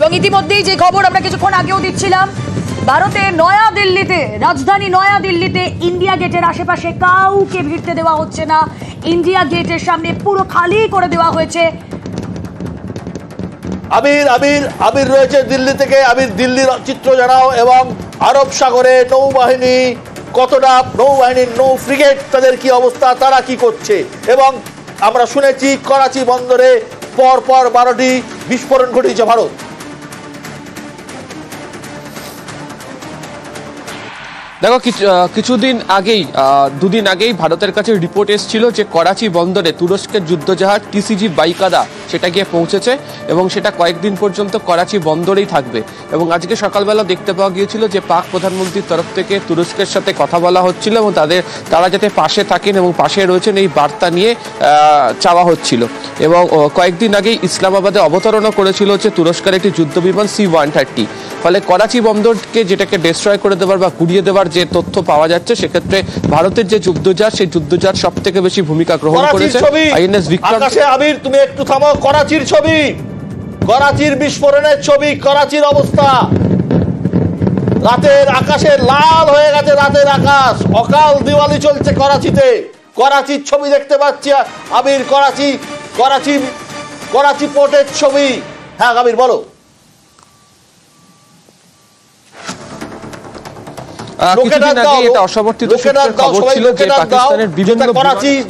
এবং ইতিমধ্যেই যে খবর আমরা কিছুক্ষণ আগেও দিচ্ছিলাম, ভারতের নয়া দিল্লিতে, রাজধানী নয়া দিল্লিতে ইন্ডিয়া গেটের আশেপাশে কাউকে ভিড়তে দেওয়া হচ্ছে না। ইন্ডিয়া গেটের সামনে পুরো খালি করে দেওয়া হয়েছে। আবির রয়েছে দিল্লি থেকে। আবির, দিল্লির চিত্র জানাও এবং আরব সাগরে নৌবাহিনী কতটা, নৌবাহিনীর নৌ ফ্রিগেট তাদের কি অবস্থা, তারা কি করছে। এবং আমরা শুনেছি করাচি বন্দরে পর 12টি বিস্ফোরণ ঘটিয়েছে ভারত। দেখো, কিছুদিন আগেই, দুদিন আগেই ভারতের কাছে রিপোর্ট এসেছিল যে করাচি বন্দরে তুরস্কের যুদ্ধজাহাজ টিসিজি বাইকাদা সেটা গিয়ে পৌঁছেছে এবং সেটা কয়েকদিন পর্যন্ত করাচি বন্দরেই থাকবে। এবং আজকে সকালবেলা দেখতে পাওয়া গিয়েছিল যে পাক প্রধানমন্ত্রীর তরফ থেকে তুরস্কের সাথে কথা বলা হচ্ছিল এবং তারা যাতে পাশে থাকেন এবং পাশে রয়েছেন এই বার্তা নিয়ে চাওয়া হচ্ছিল। এবং কয়েকদিন আগেই ইসলামাবাদে অবতরণও করেছিল হচ্ছে তুরস্কের একটি যুদ্ধবিমান C-130। ফলে করাচি বন্দরকে যেটাকে ডিস্ট্রয় করে দেওয়ার বা গুড়িয়ে দেওয়ার যে তথ্য পাওয়া যাচ্ছে, সেক্ষেত্রে ভারতের যে যুদ্ধজাহাজ, সেই যুদ্ধজাহাজ সব থেকে বেশি ভূমিকা গ্রহণ করেছে। আইএনএস বিক্রম। আবির, তুমি একটু থামো। করাচির ছবি, করাচির বিস্ফোরণের ছবি, করাচির অবস্থা। রাতের আকাশে লাল হয়ে গেছে, রাতের আকাশ। অকাল দিওয়ালি চলছে করাচিতে। করাচির ছবি দেখতে পাচ্ছি আবির। করাচি পোর্টের ছবি। হ্যাঁ আবির, বলো।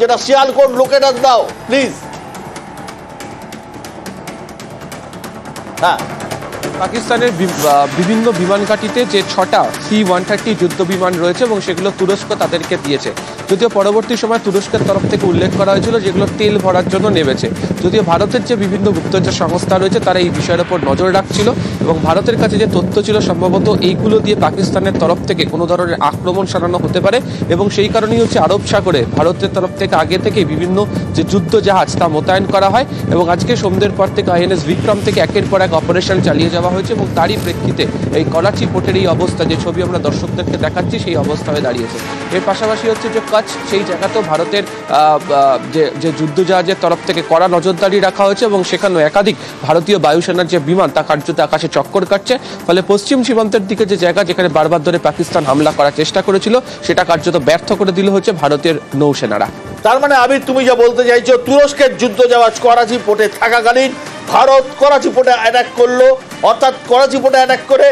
যেটা শিয়ালকোট, লোকেটার দাও প্লিজ। হ্যাঁ, পাকিস্তানের বিভিন্ন বিমান ঘাঁটিতে যে 6টা C-130 যুদ্ধ বিমান রয়েছে এবং সেগুলো তুরস্ক তাদেরকে দিয়েছে। যদিও পরবর্তী সময় তুরস্কের তরফ থেকে উল্লেখ করা হয়েছিল যেগুলো তেল ভরার জন্য নেমেছে। যদিও ভারতের যে বিভিন্ন গুপ্তচর সংস্থা রয়েছে তারা এই বিষয়ের উপর নজর রাখছিল এবং ভারতের কাছে যে তথ্য ছিল সম্ভবত এইগুলো দিয়ে পাকিস্তানের তরফ থেকে কোনো ধরনের আক্রমণ সারানো হতে পারে এবং সেই কারণেই হচ্ছে আরব সাগরে ভারতের তরফ থেকে আগে থেকে বিভিন্ন যে যুদ্ধ জাহাজ তা মোতায়েন করা হয়। এবং আজকে সন্ধ্যের পর থেকে আইএনএস বিক্রম থেকে একের পর এক অপারেশন চালিয়ে যাওয়া হয়েছে এবং তারই প্রেক্ষিতে এই করাচি পোর্টের এই অবস্থা, যে ছবি আমরা দর্শকদেরকে দেখাচ্ছি, সেই অবস্থা হয়ে দাঁড়িয়েছে। এর পাশাপাশি হচ্ছে যে কচ্ছ, সেই জায়গাতেও ভারতের যে যুদ্ধজাহাজের তরফ থেকে কড়া নজরদারি রাখা হয়েছে এবং সেখানেও একাধিক ভারতীয় বায়ুসেনার যে বিমান তা কার্যত আকাশে চক্কর কাটছে। ফলে পশ্চিম সীমান্তের দিকে যে জায়গা যেখানে বারবার ধরে পাকিস্তান হামলা করার চেষ্টা করেছিল, সেটা কার্যত ব্যর্থ করে দিল হচ্ছে ভারতের নৌসেনারা। তার মানে আবির, তুমি যা বলতে চাইছো, তুরস্কের যুদ্ধজাহাজ করাচি পোর্টে থাকাকালীন ভারত করাচি পোর্টে অ্যাটাক করলো, অর্থাৎ করাচি পোর্টে অ্যাটাক করে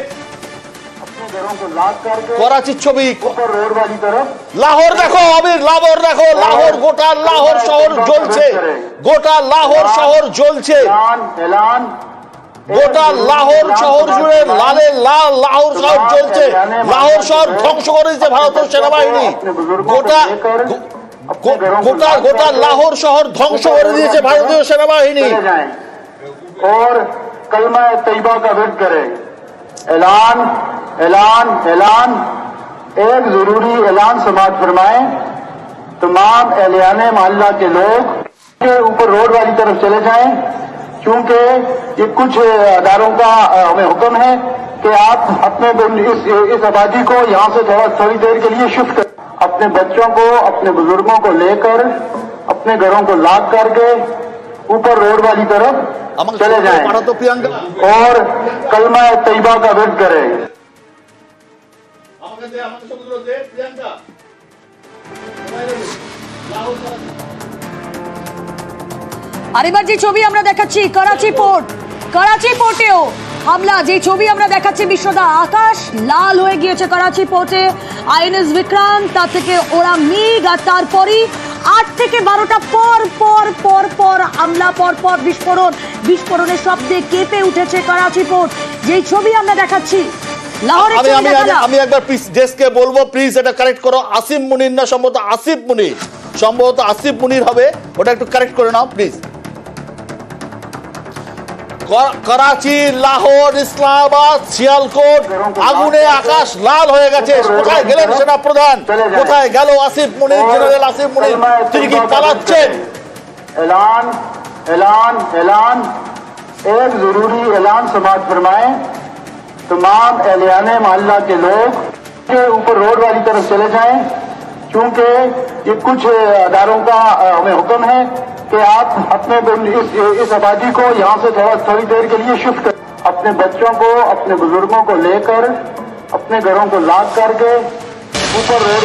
করাচির ছবি। লাহোর দেখো আবির, লাহোর দেখো, লাহোর, গোটা লাহোর শহর জ্বলছে, গোটা লাহোর শহর জ্বলছে, গোটা লাহোর শহর জুড়ে লালে লাল লাহোর শহর জ্বলছে। লাহোর শহর ধ্বংস করে দিচ্ছে ভারতের সেনাবাহিনী। গোটা লাহোর শহর ধ্বংস করে দিয়েছে ভারতীয় সেনাবাহিনী। और कलमा तैयबा का विर्द करें। ऐलान ऐलान ऐलान एक जरूरी ऐलान समाअत फरमाएं। तमाम एहलियाने मोहल्ला के लोग के ऊपर रोड वाली तरफ चले जाएं, क्योंकि ये कुछ अदारों का हमें हुक्म है कि आप अपने इस आबादी को यहाँ से थोड़ी देर के लिए शिफ्ट करें। अपने बच्चों को, अपने बुजुर्गों को लेकर अपने घरों को लॉक करके ऊपर रोड वाली तरफ चले जाएं और कलमा तैयबा का विर्द करें। আর এবার যে ছবি আমরা দেখাচ্ছি করাচি পোর্টেও হামলা, যে ছবি আমরা দেখাচ্ছি বিশ্বদা, আকাশ লাল হয়ে গিয়েছে করাচি পোর্টে। আইএনএস বিক্রম, তার থেকে ওরা মিগ, আর তারপরই 8 থেকে 12টা পর হামলা, পর বিস্ফোরণের শব্দে কেঁপে উঠেছে করাচি পোর্ট। যেই ছবি আমরা দেখাচ্ছি লাহোরের ছবি দেখালাম। আমি একবার প্লিজ ডেস্ককে বলবো, প্লিজ এটা কারেক্ট করো। আসিফ মুনির না, সম্ভবত আসিফ মুনির হবে, ওটা একটু কারেক্ট করে নাও প্লিজ। করাচি, লাহোর, ইসলামাবাদ, শিয়ালকোট, আগুনে আকাশ লাল হয়ে গেছে। কোথায় গেলেন সেনা প্রধান? কোথায় গেল আসিফ মুনির, জেনারেল আসিফ মুনির? তিনি কি পালাচ্ছেন? ऐलान ऐलान ऐलान एक जरूरी ऐलान समाअत फरमाएं। तमाम एहलियाने मोहल्ला के लोग के ऊपर रोड वाली तरफ चले जाएं, क्योंकि ये कुछ अदारों का हमें हुक्म है कि आप अपने इस आबादी को यहाँ से थोड़ी देर के लिए शिफ्ट करें। अपने बच्चों को, अपने बुजुर्गों को लेकर अपने घरों को लॉक करके ऊपर रोड